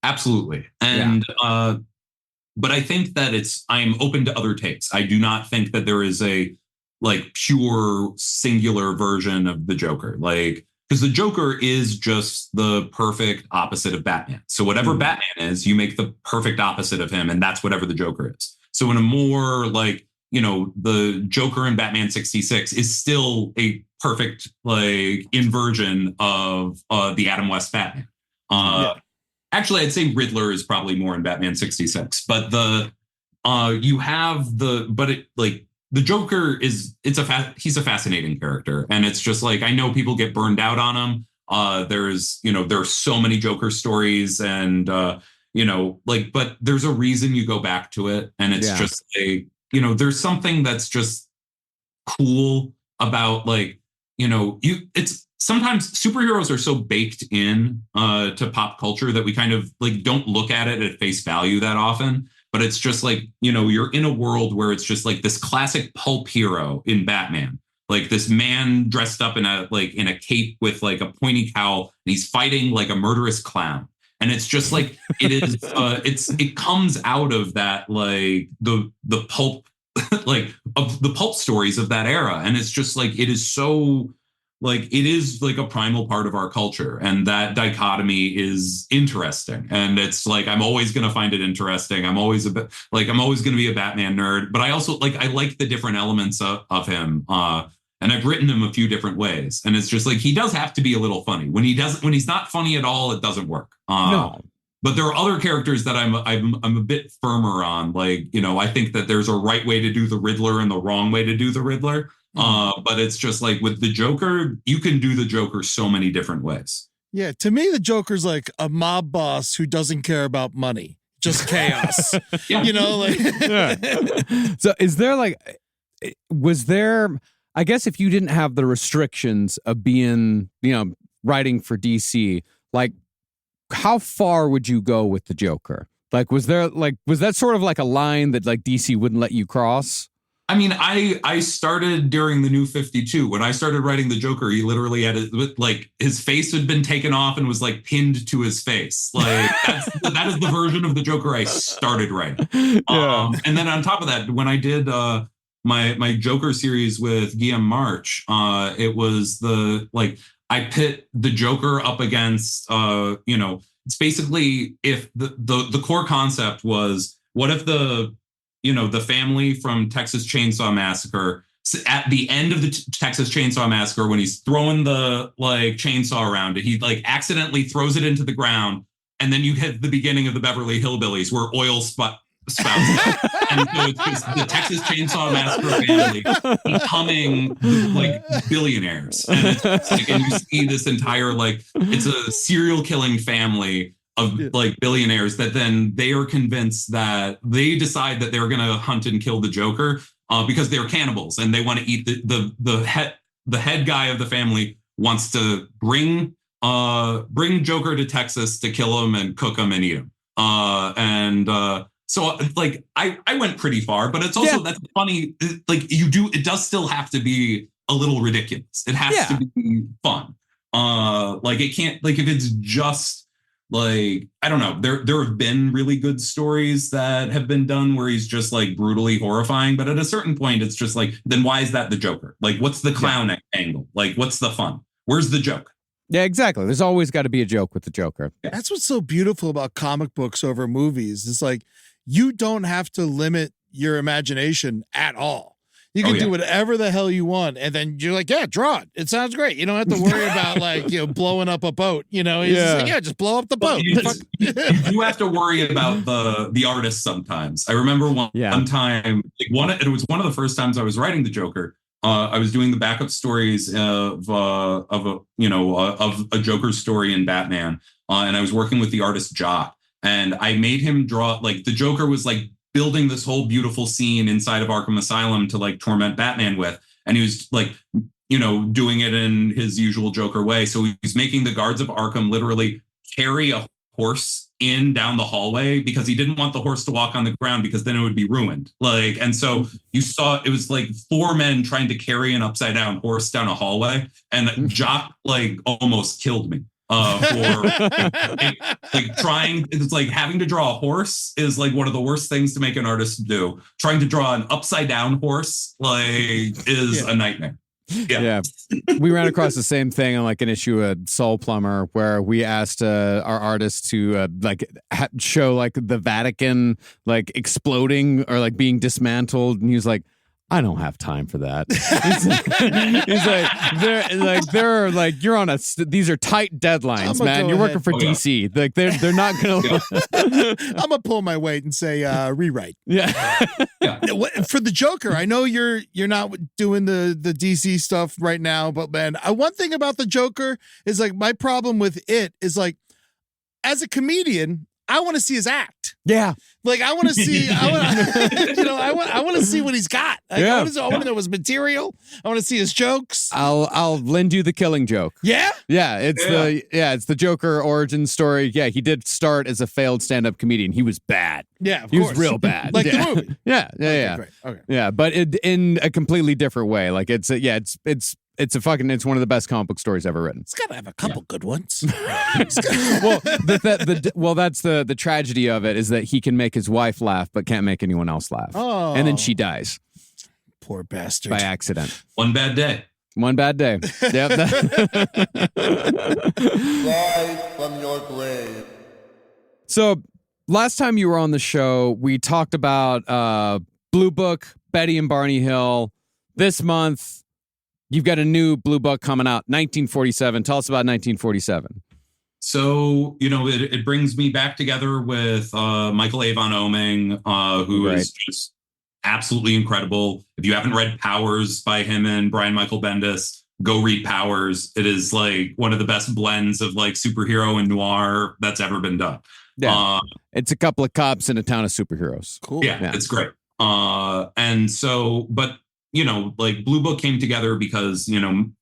Absolutely. And, but I think that I'm open to other takes. I do not think that there is a like pure singular version of the Joker. Like, because the Joker is just the perfect opposite of Batman. So whatever Batman is, you make the perfect opposite of him. And that's whatever the Joker is. So in a more like, the Joker in Batman 66 is still a perfect like inversion of the Adam West Batman. Actually, I'd say Riddler is probably more in Batman 66. But the Joker is he's a fascinating character, and it's just like I know people get burned out on him. There's so many Joker stories, and but there's a reason you go back to it, and it's just there's something that's just cool about it's sometimes superheroes are so baked in to pop culture that we kind of like don't look at it at face value that often. But it's just like, you're in a world where it's just like this classic pulp hero in Batman, like this man dressed up in a cape with like a pointy cowl, and he's fighting like a murderous clown. And it's just like, it is, it comes out of that, like the pulp, like of the pulp stories of that era. And it's just like, it is so like, it is like a primal part of our culture. And that dichotomy is interesting. And it's like, I'm always going to find it interesting. I'm always going to be a Batman nerd, but I also I like the different elements of him. And I've written him a few different ways. And it's just like, he does have to be a little funny. When he's not funny at all, it doesn't work. No. But there are other characters that I'm a bit firmer on. Like, I think that there's a right way to do the Riddler and the wrong way to do the Riddler. But it's just like with the Joker, you can do the Joker so many different ways. Yeah, to me, the Joker's like a mob boss who doesn't care about money, just chaos. So is there was there, I guess if you didn't have the restrictions of being, writing for DC, like how far would you go with the Joker? Like, was that sort of like a line that like DC wouldn't let you cross? I mean, I started during the New 52. When I started writing the Joker, he literally had his face had been taken off and was like pinned to his face. Like that is the version of the Joker I started writing. Yeah. And then on top of that, when I did my Joker series with Guillaume March, it was I pit the Joker up against it's basically if the core concept was, what if the family from Texas Chainsaw Massacre, at the end of the Texas Chainsaw Massacre, when he's throwing the chainsaw around it, he accidentally throws it into the ground. And then you hit the beginning of the Beverly Hillbillies where oil spouts. And so it's just the Texas Chainsaw Massacre family becoming billionaires. And it's and you see this entire, it's a serial killing family of billionaires that then they are convinced that they decide that they're going to hunt and kill the Joker because they're cannibals and they want to eat the head guy of the family wants to bring Joker to Texas to kill him and cook him and eat him. So I went pretty far, but it's also that's funny. It does still have to be a little ridiculous. It has to be fun. It can't if it's just I don't know. There have been really good stories that have been done where he's just brutally horrifying. But at a certain point, it's just then why is that the Joker? What's the clown angle? What's the fun? Where's the joke? Yeah, exactly. There's always got to be a joke with the Joker. That's what's so beautiful about comic books over movies. It's you don't have to limit your imagination at all. You can do whatever the hell you want. And then you're draw it. It sounds great. You don't have to worry about blowing up a boat. Just blow up the boat. You have to worry about the artist sometimes. I remember one time, it was one of the first times I was writing the Joker. I was doing the backup stories of a Joker story in Batman. And I was working with the artist Jock. And I made him draw, like, the Joker was like building this whole beautiful scene inside of Arkham Asylum to like torment Batman with. And he was like, doing it in his usual Joker way. So he's making the guards of Arkham literally carry a horse down the hallway because he didn't want the horse to walk on the ground because then it would be ruined. Like, and so you saw it was like 4 men trying to carry an upside down horse down a hallway, and Jock like almost killed me. For trying, it's like having to draw a horse is like one of the worst things to make an artist do. Trying to draw an upside down horse is a nightmare. Yeah. We ran across the same thing on like an issue of Soul Plumber where we asked our artist to show like the Vatican like exploding or like being dismantled, and he was like, I don't have time for that. They're like, you're on these are tight deadlines, man. You're working for DC. Like they're not gonna. I'm gonna pull my weight and say rewrite. Yeah. For the Joker, I know you're not doing the DC stuff right now, but man, one thing about the Joker is like my problem with it is like, as a comedian, I want to see his act. Yeah. Like I want to see, I want to see what he's got. I want to know his material. I want to see his jokes. I'll lend you the Killing Joke. Yeah. Yeah. It's the Joker origin story. Yeah. He did start as a failed stand-up comedian. He was bad. Yeah. He was real bad. Like the movie. Yeah. Great. Okay. Yeah. But in a completely different way. Like it's one of the best comic book stories ever written. It's got to have a couple good ones. Well, that's the tragedy of it is that he can make his wife laugh but can't make anyone else laugh. Oh. And then she dies. Poor bastard. By accident. One bad day. Rise Yep. from your grave. So last time you were on the show, we talked about Blue Book, Betty and Barney Hill. This month, you've got a new Blue Book coming out, 1947. Tell us about 1947. So, it brings me back together with Michael Avon Oeming, who is just absolutely incredible. If you haven't read Powers by him and Brian Michael Bendis, go read Powers. It is like one of the best blends of like superhero and noir that's ever been done. Yeah. It's a couple of cops in a town of superheroes. Cool. Yeah. It's great. And so, but like Blue Book came together because,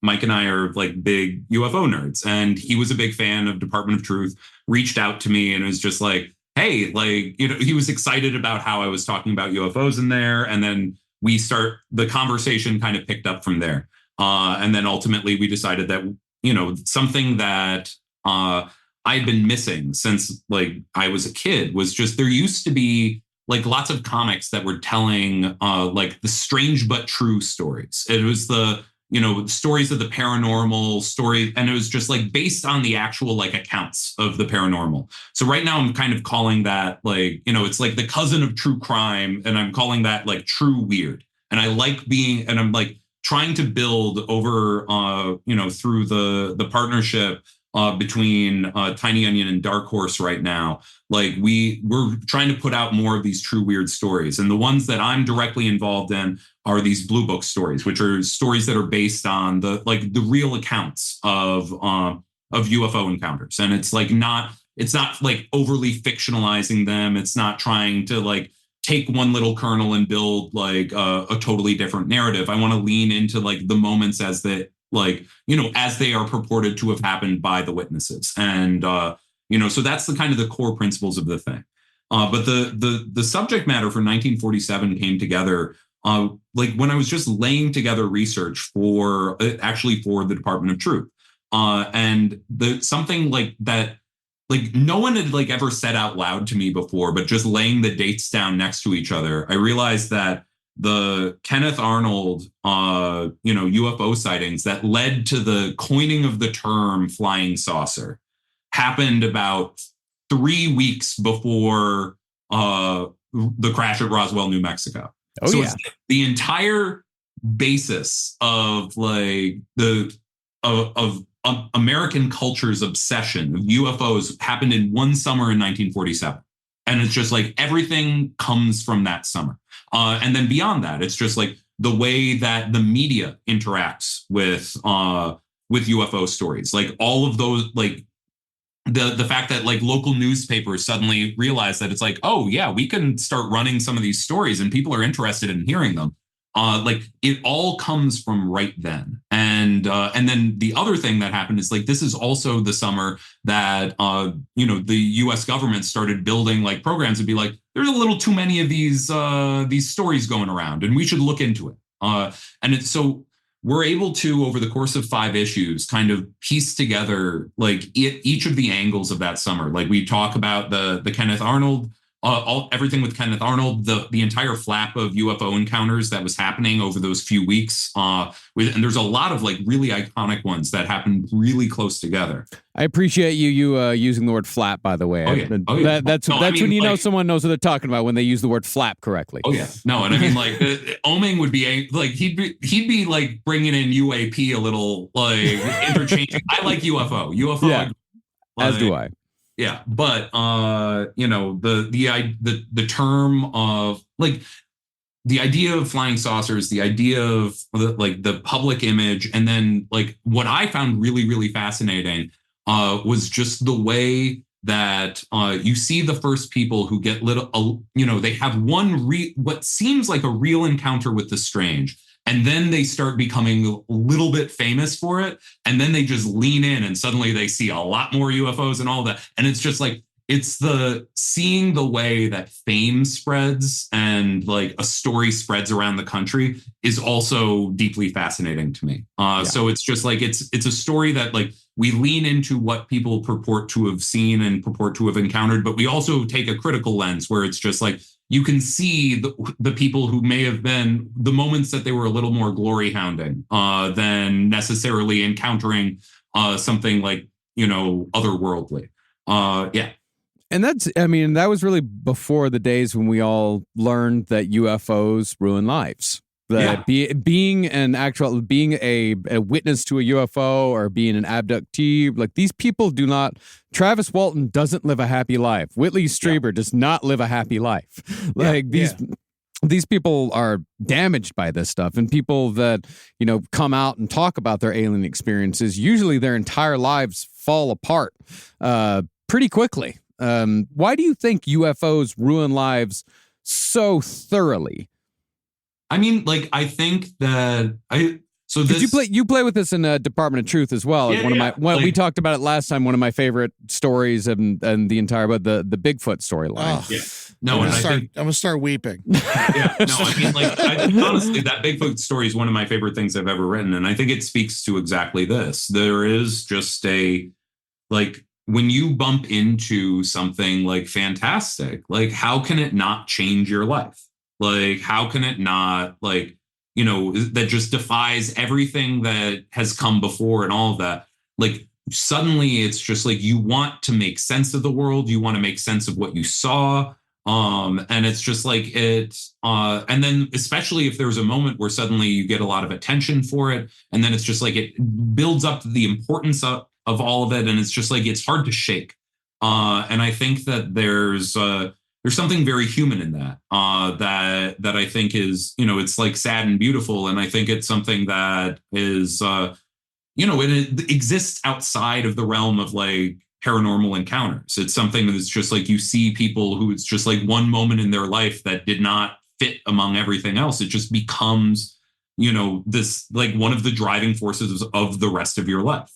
Mike and I are like big UFO nerds, and he was a big fan of Department of Truth, reached out to me and was just like, hey, like, he was excited about how I was talking about UFOs in there. And then the conversation kind of picked up from there. And then ultimately we decided that, something that I'd been missing since like I was a kid was just there used to be like lots of comics that were telling like the strange but true stories. It was the, stories of the paranormal story. And it was just like based on the actual like accounts of the paranormal. So right now I'm kind of calling that like, it's like the cousin of true crime. And I'm calling that like true weird. And I like and I'm like trying to build over, through the partnership between Tiny Onion and Dark Horse right now. Like we're trying to put out more of these true weird stories. And the ones that I'm directly involved in are these Blue Book stories, which are stories that are based on the real accounts of UFO encounters. And it's not like overly fictionalizing them. It's not trying to like take one little kernel and build like a totally different narrative. I want to lean into like the moments as they are purported to have happened by the witnesses. And, so that's the kind of the core principles of the thing. But the subject matter for 1947 came together like when I was just laying together research for the Department of Truth. And something like that, like no one had like ever said out loud to me before, but just laying the dates down next to each other, I realized that the Kenneth Arnold, UFO sightings that led to the coining of the term flying saucer happened about 3 weeks before the crash at Roswell, New Mexico. Oh, so yeah. The entire basis of like of American culture's obsession of UFOs happened in one summer in 1947. And it's just like everything comes from that summer. And then beyond that, it's just like the way that the media interacts with UFO stories, like all of those, like the fact that like local newspapers suddenly realize that it's like, oh yeah, we can start running some of these stories and people are interested in hearing them. Like it all comes from right then. And then the other thing that happened is like, this is also the summer that, the US government started building like programs to be like, there's a little too many of these stories going around and we should look into it. And it's so we're able to, over the course of 5 issues, kind of piece together like each of the angles of that summer. Like we talk about the Kenneth Arnold, everything with Kenneth Arnold, the entire flap of UFO encounters that was happening over those few weeks. And there's a lot of like really iconic ones that happened really close together. I appreciate you using the word flap, by the way. Oh, yeah. Oh, yeah. That's when you know someone knows what they're talking about when they use the word flap correctly. Oh yeah, no, and I mean like Oming would be like he'd be like bringing in UAP a little like interchanging. I like UFO. Yeah, as do I. Yeah, but the term of like the idea of flying saucers, the idea of the public image, and then like what I found really, really fascinating was just the way that you see the first people who get they have what seems like a real encounter with the strange. And then they start becoming a little bit famous for it. And then they just lean in and suddenly they see a lot more UFOs and all that. And it's just like, it's seeing the way that fame spreads and like a story spreads around the country is also deeply fascinating to me. So it's just like, it's a story that like we lean into what people purport to have seen and purport to have encountered, but we also take a critical lens where it's just like, you can see the people who may have been the moments that they were a little more glory hounding than necessarily encountering something like, otherworldly. Yeah. And that was really before the days when we all learned that UFOs ruin lives. That being a witness to a UFO or being an abductee, like these people do not. Travis Walton doesn't live a happy life. Whitley Strieber does not live a happy life. Like these people are damaged by this stuff, and people that come out and talk about their alien experiences, usually their entire lives fall apart pretty quickly. Why do you think UFOs ruin lives so thoroughly? I mean, like, I think that you play with this in Department of Truth as well. We talked about it last time. One of my favorite stories and the entire about the Bigfoot storyline. Oh. Yeah. No, I'm gonna start weeping. Yeah, no, I mean, like, honestly, that Bigfoot story is one of my favorite things I've ever written, and I think it speaks to exactly this. There is just when you bump into something like fantastic, like how can it not change your life? Like, how can it not, that just defies everything that has come before and all of that? Like, suddenly it's just like you want to make sense of the world. You want to make sense of what you saw. And it's just like and then especially if there's a moment where suddenly you get a lot of attention for it, and then it's just like it builds up the importance of all of it. And it's just like, it's hard to shake. And I think that there's something very human in that, that I think is, it's like sad and beautiful. And I think it's something that is, it exists outside of the realm of like paranormal encounters. It's something that's just like, you see people who it's just like one moment in their life that did not fit among everything else. It just becomes, this like one of the driving forces of the rest of your life.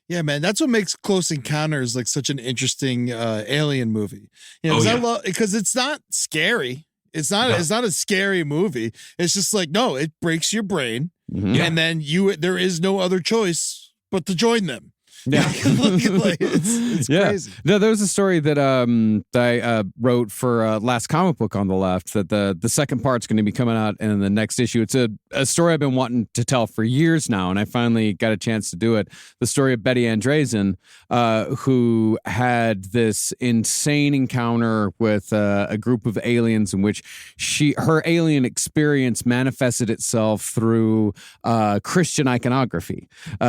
Yeah, man, that's what makes Close Encounters like such an interesting alien movie. Because it's not scary. It's not a scary movie. It's just like, no, it breaks your brain, and then there is no other choice but to join them. Yeah, it's crazy. No, there was a story that I wrote for Last Comic Book on the Left that the second part's going to be coming out in the next issue. It's a story I've been wanting to tell for years now, and I finally got a chance to do it. The story of Betty Andreessen, who had this insane encounter with a group of aliens in which her alien experience manifested itself through Christian iconography.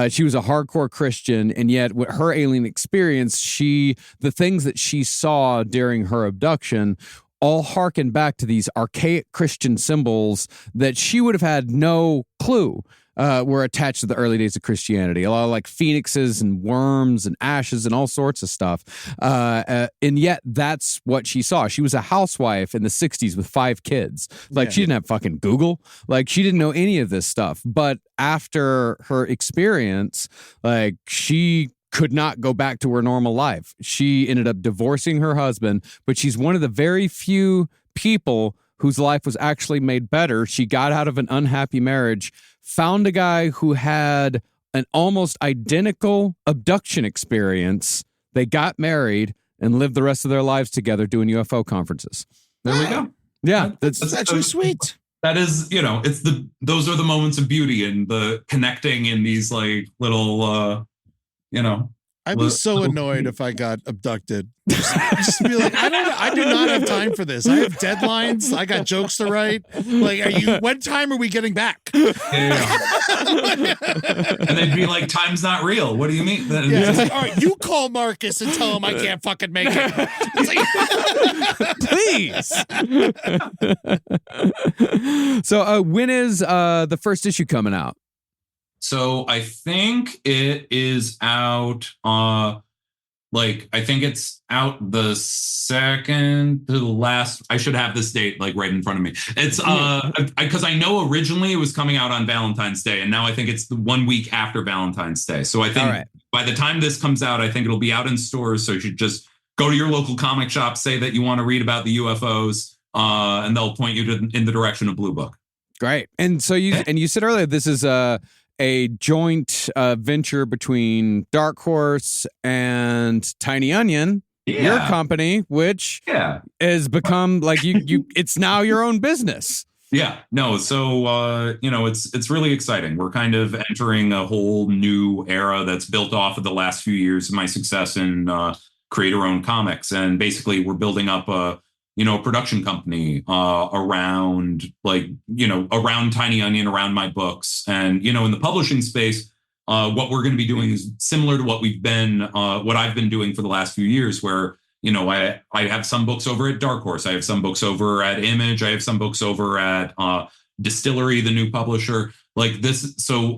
She was a hardcore Christian. And yet, with her alien experience, the things that she saw during her abduction all harken back to these archaic Christian symbols that she would have had no clue were attached to the early days of Christianity. A lot of like phoenixes and worms and ashes and all sorts of stuff. And yet that's what she saw. She was a housewife in the 60s with 5 kids. Like she didn't have fucking Google. Like she didn't know any of this stuff. But after her experience, like she could not go back to her normal life. She ended up divorcing her husband, but she's one of the very few people whose life was actually made better. She got out of an unhappy marriage, found a guy who had an almost identical abduction experience. They got married and lived the rest of their lives together doing UFO conferences. There we go. Yeah, That's actually sweet. That is, those are the moments of beauty and the connecting in these like little, I'd be so annoyed if I got abducted. Just be like, I do not have time for this. I have deadlines. I got jokes to write. Like, what time are we getting back? Yeah. And they'd be like, time's not real. What do you mean? It's like, all right, you call Marcus and tell him I can't fucking make it. Please. So when is the first issue coming out? So I think it is out. I think it's out the second to the last. I should have this date like right in front of me. It's because I know originally it was coming out on Valentine's Day, and now I think it's the 1 week after Valentine's Day. So I think by the time this comes out, I think it'll be out in stores. So you should just go to your local comic shop, say that you want to read about the UFOs, and they'll point you in the direction of Blue Book. Great. And so you said earlier this is a joint venture between Dark Horse and Tiny Onion, your company, which has become like you. It's now your own business. Yeah, no. So, it's really exciting. We're kind of entering a whole new era that's built off of the last few years of my success in creator-owned comics. And basically we're building up a production company around Tiny Onion, around my books. And, in the publishing space, what we're going to be doing is similar to what I've been doing for the last few years, where, I have some books over at Dark Horse. I have some books over at Image. I have some books over at Distillery, the new publisher. Like this. So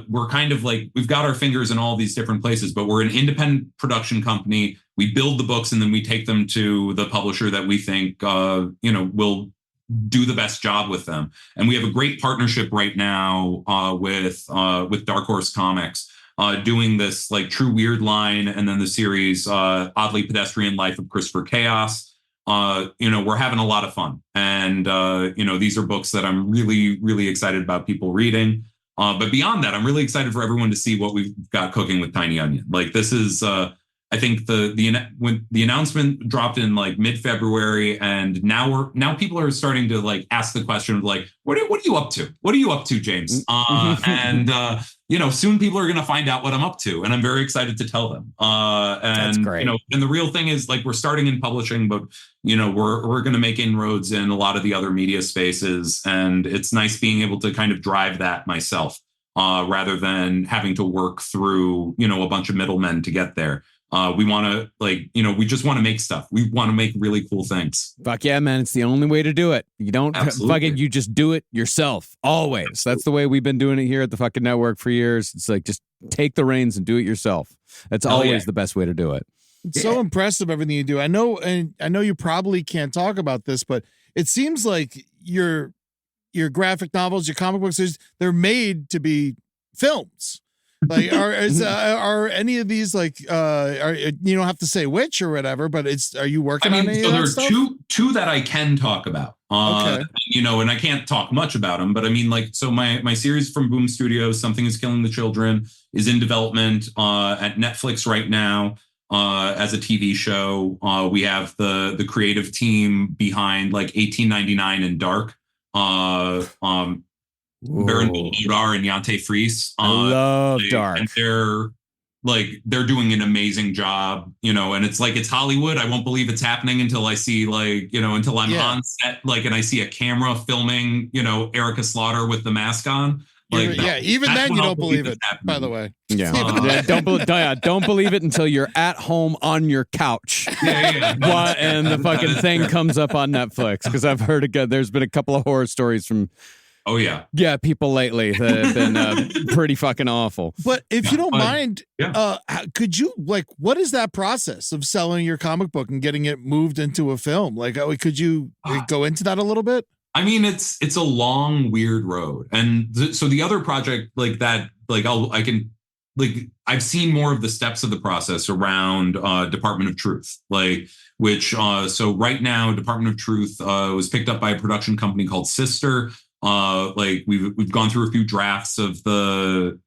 we're kind of like, we've got our fingers in all these different places, but we're an independent production company. We build the books and then we take them to the publisher that we think, will do the best job with them. And we have a great partnership right now with Dark Horse Comics, doing this like True Weird line, and then the series Oddly Pedestrian Life of Christopher Chaos. We're having a lot of fun, and these are books that I'm really, really excited about people reading. But beyond that, I'm really excited for everyone to see what we've got cooking with Tiny Onion. Like this is, I think when the announcement dropped in like mid-February, and now people are starting to like ask the question of like, what are you up to? What are you up to, James? Soon people are going to find out what I'm up to, and I'm very excited to tell them. That's great. And the real thing is like we're starting in publishing, but we're going to make inroads in a lot of the other media spaces, and it's nice being able to kind of drive that myself rather than having to work through a bunch of middlemen to get there. We want to we just want to make stuff. We want to make really cool things. Fuck yeah, man. It's the only way to do it. You don't fucking, you just do it yourself. Always. That's the way we've been doing it here at the fucking network for years. It's like, just take the reins and do it yourself. That's always the best way to do it. It's so impressive, everything you do. I know you probably can't talk about this, but it seems like your graphic novels, your comic books, they're made to be films. Like, are any of these like you don't have to say which or whatever, but are you working on any of that stuff? There are two that I can talk about. Okay. And I can't talk much about them, but I mean, like, so my series from Boom Studios, Something Is Killing the Children, is in development at Netflix right now as a TV show. We have the creative team behind like 1899 and Dark. Baron Bodar and Yante Fries. I love Dark. And they're doing an amazing job, and it's like, it's Hollywood. I won't believe it's happening until I see until I'm on set, and I see a camera filming, Erica Slaughter with the mask on. Even then you don't believe it, by the way. Yeah. Don't believe it until you're at home on your couch. And the fucking thing comes up on Netflix, because I've heard there's been a couple of horror stories from Oh yeah. Yeah, people lately that have been pretty fucking awful. But if you don't mind, yeah. could you what is that process of selling your comic book and getting it moved into a film? Like, could you go into that a little bit? I mean, it's a long, weird road. And so the other project like that, like I've seen more of the steps of the process around Department of Truth, like so right now, Department of Truth was picked up by a production company called Sister. Like we've gone through a few drafts of the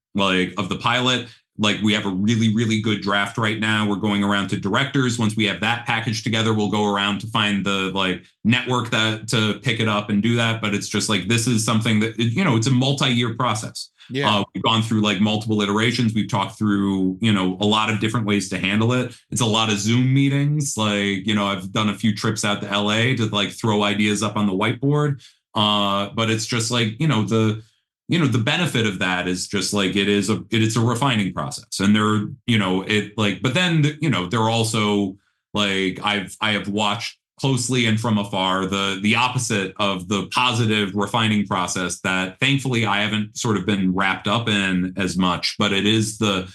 pilot. Like we have a really, really good draft right now. We're going around to directors. Once we have that packaged together, we'll go around to find the network to pick it up and do that. But it's just like, this is something that, it's a multi-year process. Yeah. We've gone through like multiple iterations. We've talked through, a lot of different ways to handle it. It's a lot of Zoom meetings. Like, I've done a few trips out to LA to like throw ideas up on the whiteboard. But it's just like, the benefit of that is just like, it's a refining process. And but then, they're also like, I have watched closely and from afar the opposite of the positive refining process that thankfully I haven't sort of been wrapped up in as much, but it is you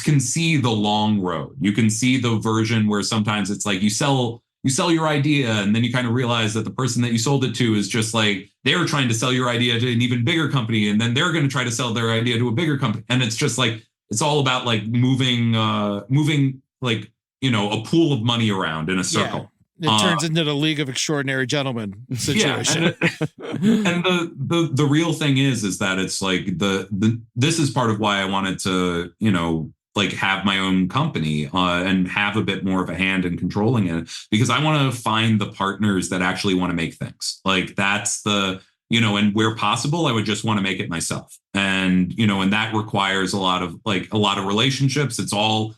can see the long road. You can see the version where sometimes it's like you sell your idea and then you kind of realize that the person that you sold it to is just like, they're trying to sell your idea to an even bigger company. And then they're going to try to sell their idea to a bigger company. And it's just like, it's all about like moving like, a pool of money around in a circle. Yeah. It turns into the League of Extraordinary Gentlemen situation. Yeah, and the real thing is that it's like this is part of why I wanted to, like have my own company and have a bit more of a hand in controlling it, because I want to find the partners that actually want to make things. Like that's and where possible, I would just want to make it myself. And, and that requires a lot of relationships. It's all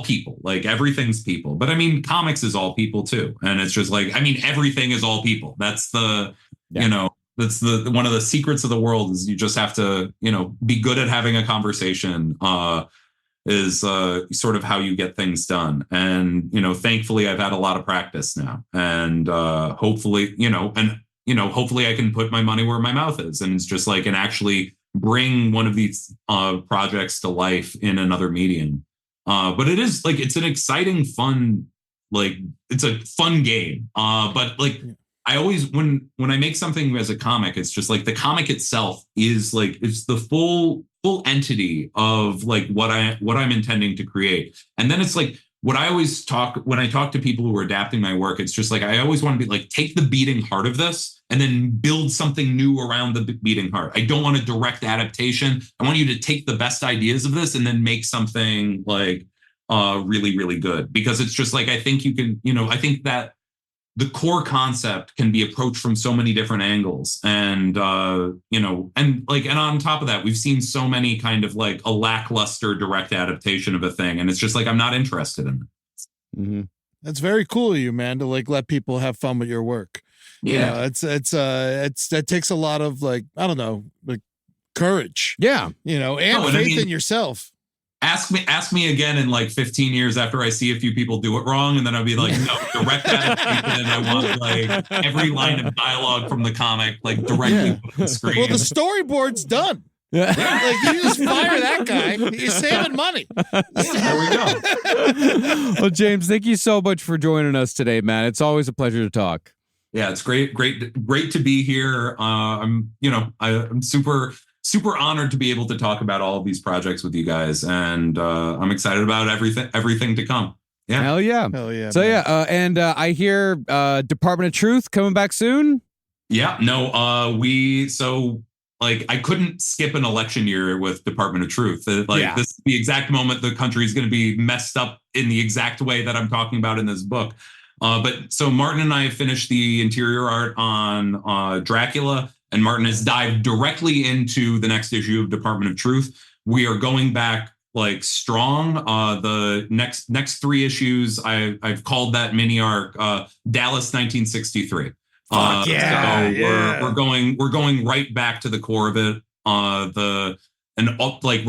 people, like everything's people. But I mean, comics is all people too. And it's just like, I mean, everything is all people. That's that's one of the secrets of the world is you just have to, be good at having a conversation, is sort of how you get things done. And, thankfully I've had a lot of practice now and hopefully, hopefully I can put my money where my mouth is. And it's just like, and actually bring one of these projects to life in another medium. But it is like, it's an exciting, fun, like it's a fun game. But like, I always, when I make something as a comic, it's just like the comic itself is like, it's the full entity of like what I'm intending to create. And then it's like, when I talk to people who are adapting my work, it's just like, I always want to be like, take the beating heart of this and then build something new around the beating heart. I don't want a direct adaptation. I want you to take the best ideas of this and then make something like really, really good. Because it's just like, I think you can, I think that the core concept can be approached from so many different angles. And, and on top of that, we've seen so many kind of like a lackluster direct adaptation of a thing. And it's just like, I'm not interested in it. Mm-hmm. That's very cool of you, man, to like let people have fun with your work. Yeah. That takes a lot of like, I don't know, like courage. Yeah. And faith in yourself. Ask me again in like 15 years after I see a few people do it wrong, and then I'll be like, no, direct adaptation. I want like every line of dialogue from the comic like directly put on the screen. Well, the storyboard's done. Yeah. Like you just fire that guy. You're saving money. There we go. Well, James, thank you so much for joining us today, man. It's always a pleasure to talk. Yeah, it's great to be here. I'm super honored to be able to talk about all of these projects with you guys, and I'm excited about everything to come. Yeah, hell yeah. So man. And I hear Department of Truth coming back soon. Yeah, no, I couldn't skip an election year with Department of Truth. This is the exact moment the country is going to be messed up in the exact way that I'm talking about in this book. But so Martin and I have finished the interior art on Dracula, and Martin has dived directly into the next issue of Department of Truth. We are going back like strong. The next three issues, I've called that mini arc Dallas 1963. Fuck yeah! So we're going right back to the core of it. We're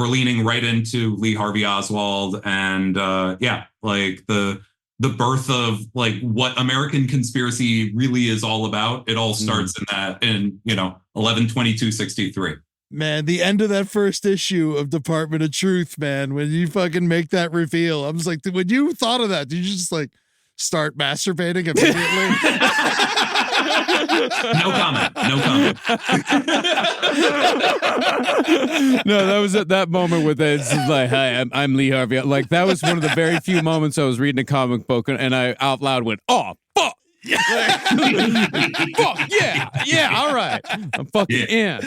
leaning right into Lee Harvey Oswald, and the birth of like what American conspiracy really is all about. It all starts in 11/22/63. Man, the end of that first issue of Department of Truth, man, when you fucking make that reveal, I was like, when you thought of that, did you just like start masturbating immediately? No comment. No, that was at that moment with it. It's just like, hi, I'm Lee Harvey. Like, that was one of the very few moments I was reading a comic book and I out loud went, oh, fuck. Fuck yeah, all right, I'm fucking in.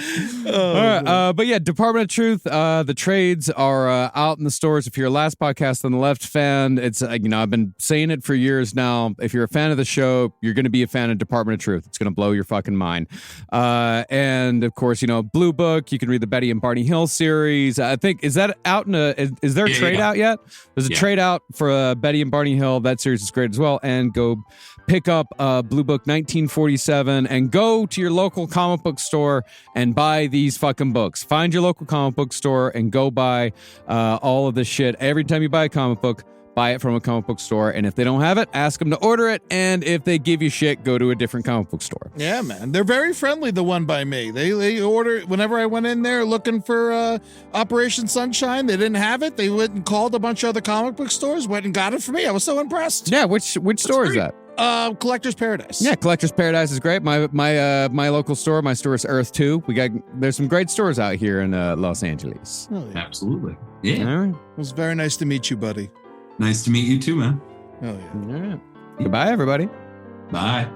All right, but yeah, Department of Truth, the trades are out in the stores. If you're a Last Podcast on the Left fan, it's I've been saying it for years now. If you're a fan of the show, you're going to be a fan of Department of Truth. It's going to blow your fucking mind. And of course, Blue Book. You can read the Betty and Barney Hill series. I think is that out in is there a trade out yet? There's a trade out for Betty and Barney Hill. That series is great as well. And go pick up Blue Book 1947 and go to your local comic book store and buy these fucking books. Find your local comic book store and go buy all of this shit. Every time you buy a comic book, buy it from a comic book store. And if they don't have it, ask them to order it. And if they give you shit, go to a different comic book store. Yeah, man. They're very friendly, the one by me. They order, whenever I went in there looking for Operation Sunshine, they didn't have it. They went and called a bunch of other comic book stores, went and got it for me. I was so impressed. Yeah, which store is that? Collector's Paradise. Yeah, Collector's Paradise is great. My local store, my store is Earth 2. There's some great stores out here in Los Angeles. Oh, yeah. Absolutely. Yeah. All right. It was very nice to meet you, buddy. Nice to meet you too, man. Oh, yeah. All right. Goodbye, everybody. Bye.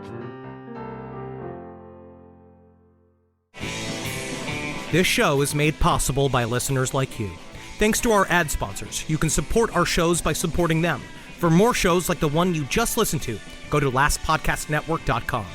This show is made possible by listeners like you. Thanks to our ad sponsors, you can support our shows by supporting them. For more shows like the one you just listened to, go to lastpodcastnetwork.com.